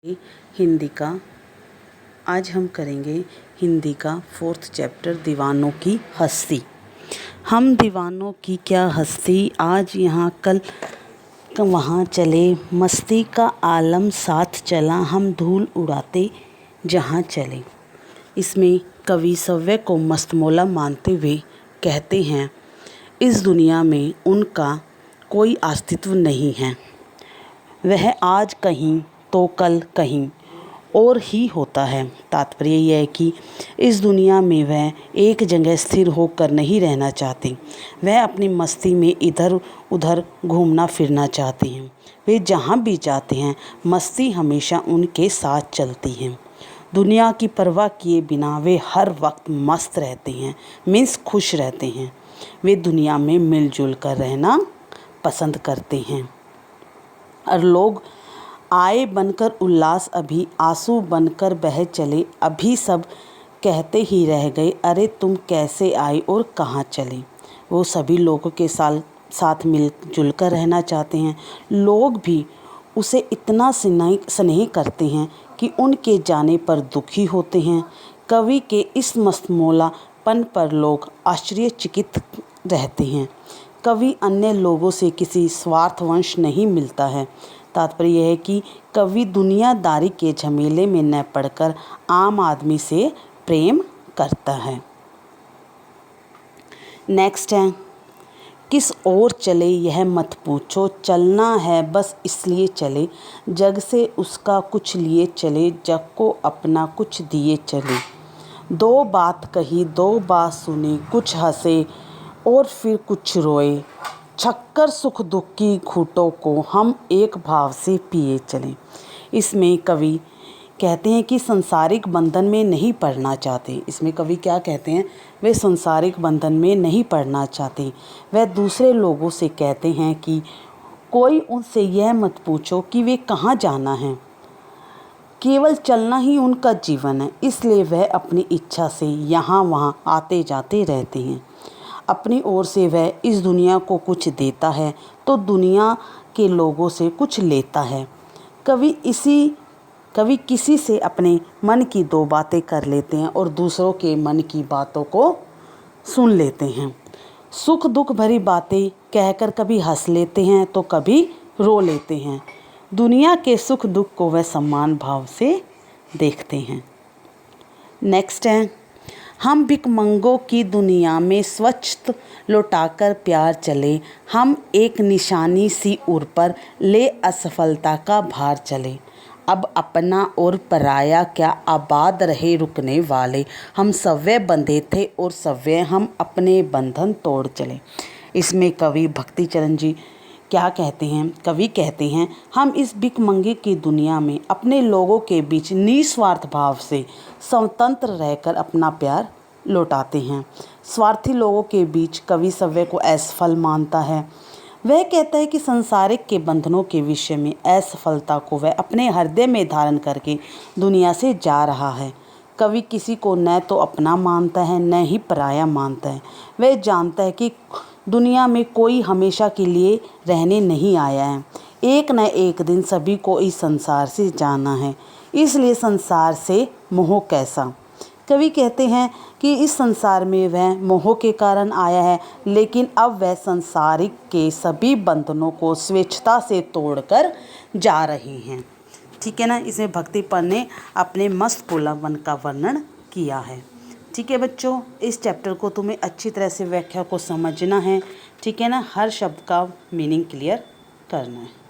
हिंदी का आज हम करेंगे हिंदी का 4th चैप्टर दीवानों की हस्ती। हम दीवानों की क्या हस्ती, आज यहाँ कल वहाँ चले, मस्ती का आलम साथ चला, हम धूल उड़ाते जहाँ चले। इसमें कवि सव्य को मस्तमौला मानते हुए कहते हैं, इस दुनिया में उनका कोई अस्तित्व नहीं है। वह आज कहीं तो कल कहीं और ही होता है। तात्पर्य यह है कि इस दुनिया में वह एक जगह स्थिर होकर नहीं रहना चाहते। वह अपनी मस्ती में इधर उधर घूमना फिरना चाहते हैं। वे जहाँ भी जाते हैं मस्ती हमेशा उनके साथ चलती है। दुनिया की परवाह किए बिना वे हर वक्त मस्त रहते हैं, मीन्स खुश रहते हैं। वे दुनिया में मिलजुल कर रहना पसंद करते हैं। और लोग आए बनकर उल्लास, अभी आंसू बनकर बह चले, अभी सब कहते ही रह गए, अरे तुम कैसे आए और कहाँ चले। वो सभी लोगों के साथ मिलजुल कर रहना चाहते हैं। लोग भी उसे इतना स्नेह करते हैं कि उनके जाने पर दुखी होते हैं। कवि के इस मस्तमौलापन पर लोग आश्चर्यचकित रहते हैं। कवि अन्य लोगों से किसी स्वार्थवश नहीं मिलता है। तात्पर्य यह है कि कवि दुनियादारी के झमेले में न पड़कर आम आदमी से प्रेम करता है। नेक्स्ट है, किस ओर चले यह मत पूछो, चलना है बस इसलिए चले, जग से उसका कुछ लिए चले, जग को अपना कुछ दिए चले। दो बात कही दो बात सुनी, कुछ हंसे और फिर कुछ रोए, छक्कर सुख दुख की घूंटों को हम एक भाव से पिए चलें। इसमें कवि कहते हैं कि संसारिक बंधन में नहीं पड़ना चाहते। इसमें कवि क्या कहते हैं, वे संसारिक बंधन में नहीं पड़ना चाहते। वह दूसरे लोगों से कहते हैं कि कोई उनसे यह मत पूछो कि वे कहाँ जाना है, केवल चलना ही उनका जीवन है। इसलिए वह अपनी इच्छा से यहाँ वहाँ आते जाते रहते हैं। अपनी ओर से वह इस दुनिया को कुछ देता है तो दुनिया के लोगों से कुछ लेता है। कवि किसी से अपने मन की दो बातें कर लेते हैं और दूसरों के मन की बातों को सुन लेते हैं। सुख दुख भरी बातें कहकर कभी हंस लेते हैं तो कभी रो लेते हैं। दुनिया के सुख दुख को वह सम्मान भाव से देखते हैं। नेक्स्ट है, हम भिखमंगों की दुनिया में स्वच्छ लौटाकर प्यार चले, हम एक निशानी सी उर पर ले असफलता का भार चले। अब अपना और पराया क्या आबाद रहे रुकने वाले, हम सव्य बंधे थे और सव्य हम अपने बंधन तोड़ चले। इसमें कवि भक्ति चरण जी क्या कहते हैं, कवि कहते हैं, हम इस भिखमंगे की दुनिया में अपने लोगों के बीच निस्वार्थ भाव से स्वतंत्र रहकर अपना प्यार लौटाते हैं। स्वार्थी लोगों के बीच कवि सव्य को असफल मानता है। वह कहता है कि संसारिक के बंधनों के विषय में असफलता को वह अपने हृदय में धारण करके दुनिया से जा रहा है। कवि किसी को न तो अपना मानता है न ही पराया मानता है। वह जानता है कि दुनिया में कोई हमेशा के लिए रहने नहीं आया है। एक न एक दिन सभी को इस संसार से जाना है, इसलिए संसार से मोह कैसा। कवि कहते हैं कि इस संसार में वह मोह के कारण आया है, लेकिन अब वह संसारिक के सभी बंधनों को स्वेच्छता से तोड़कर जा रहे हैं। ठीक है ना। इसमें भक्तिपन ने अपने मस्तमौलापन का वर्णन किया है। ठीक है बच्चों, इस चैप्टर को तुम्हें अच्छी तरह से व्याख्या को समझना है। ठीक है ना, हर शब्द का मीनिंग क्लियर करना है।